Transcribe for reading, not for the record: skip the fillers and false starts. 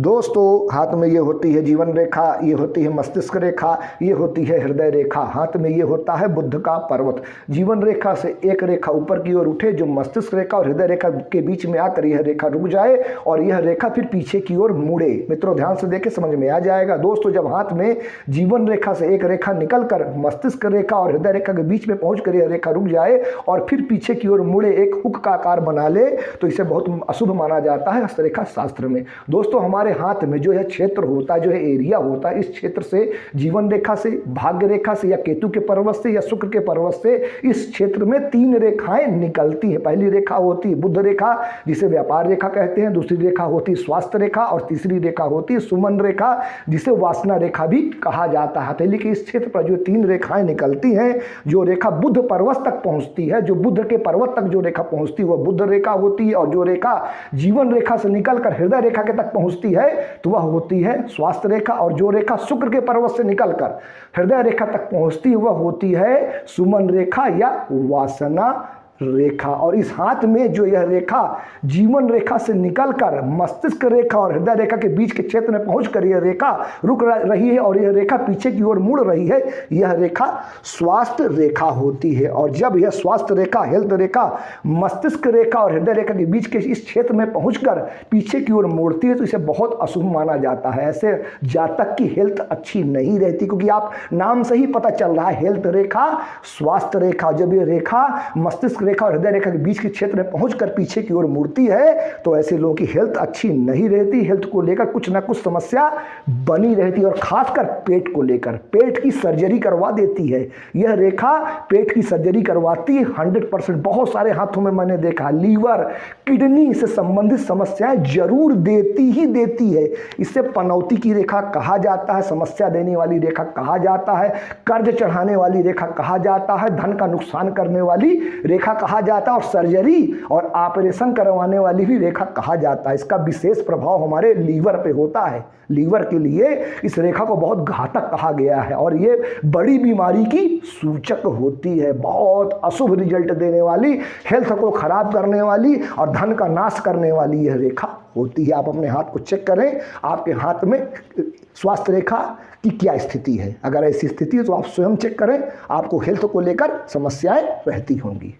दोस्तों, हाथ में ये होती है जीवन रेखा, ये होती है मस्तिष्क रेखा, ये होती है हृदय रेखा। हाथ में ये होता है बुद्ध का पर्वत। जीवन रेखा से एक रेखा ऊपर की ओर उठे जो मस्तिष्क रेखा और हृदय रेखा के बीच में आकर यह रेखा रुक जाए और यह रेखा फिर पीछे की ओर मुड़े। मित्रों, ध्यान से देखें, समझ में आ जाएगा। दोस्तों, जब हाथ में जीवन रेखा से एक रेखा निकलकर मस्तिष्क रेखा और हृदय रेखा के बीच में पहुंचकर यह रेखा रुक जाए और फिर पीछे की ओर मुड़े, एक हुक का आकार बना ले, तो इसे बहुत अशुभ माना जाता है हस्तरेखा शास्त्र में। दोस्तों, हमारे हाथ में जो है क्षेत्र होता है, जो है एरिया होता है, इस क्षेत्र से जीवन रेखा से, भाग्य रेखा से या केतु के पर्वत से या शुक्र के पर्वत से इस क्षेत्र में 3 रेखाएं निकलती हैं। पहली रेखा होती है बुध रेखा, जिसे व्यापार रेखा कहते हैं। दूसरी रेखा होती है स्वास्थ्य रेखा और तीसरी रेखा होती है सुमन रेखा, जिसे वासना रेखा भी कहा जाता है। हथेली के इस क्षेत्र पर जो 3 रेखाएं निकलती हैं, जो रेखा बुध पर्वत तक पहुंचती है, जो बुध के पर्वत तक जो रेखा पहुंचती है वह बुध रेखा होती है, और जो रेखा जीवन रेखा से निकलकर हृदय रेखा के तक पहुंचती है तो वह होती है स्वास्थ्य रेखा, और जो रेखा शुक्र के पर्वत से निकलकर हृदय रेखा तक पहुंचती है वह होती है सुमन रेखा या वासना रेखा। और इस हाथ में जो यह रेखा जीवन रेखा से निकलकर मस्तिष्क रेखा और हृदय रेखा के बीच के क्षेत्र में पहुंचकर यह रेखा रुक रही है और यह रेखा पीछे की ओर मुड़ रही है, यह रेखा स्वास्थ्य रेखा होती है। और जब यह स्वास्थ्य रेखा, हेल्थ रेखा, मस्तिष्क रेखा और हृदय रेखा के बीच के इस क्षेत्र में पहुंचकर पीछे की ओर मुड़ती है तो इसे बहुत अशुभ माना जाता है। ऐसे जातक की हेल्थ अच्छी नहीं रहती, क्योंकि आप नाम से ही पता चल रहा है हेल्थ रेखा, स्वास्थ्य रेखा। जब यह रेखा मस्तिष्क रेखा और हृदय रेखा के बीच के क्षेत्र में पहुंचकर पीछे की ओर मुड़ती है तो ऐसे लोगों की हेल्थ अच्छी नहीं रहती। हेल्थ को लेकर कुछ ना कुछ समस्या बनी रहती है, और खासकर पेट को लेकर पेट की सर्जरी करवा देती है। यह रेखा पेट की सर्जरी करवाती है 100%। बहुत सारे हाथों में मैंने देखा लीवर, किडनी से संबंधित समस्याएं जरूर देती ही देती है। इसे पनौती की रेखा कहा जाता है, समस्या देने वाली रेखा कहा जाता है, कर्ज चढ़ाने वाली रेखा कहा जाता है, धन का नुकसान करने वाली रेखा कहा जाता है, और सर्जरी और ऑपरेशन करवाने वाली भी रेखा कहा जाता है। इसका विशेष प्रभाव हमारे लीवर पे होता है। लीवर के लिए इस रेखा को बहुत घातक कहा गया है और ये बड़ी बीमारी की सूचक होती है। बहुत अशुभ रिजल्ट देने वाली, हेल्थ को खराब करने वाली और धन का नाश करने वाली यह रेखा होती है। आप अपने हाथ को चेक करें, आपके हाथ में स्वास्थ्य रेखा की क्या स्थिति है। अगर ऐसी स्थिति है तो आप स्वयं चेक करें, आपको हेल्थ को लेकर समस्याएं रहती होंगी।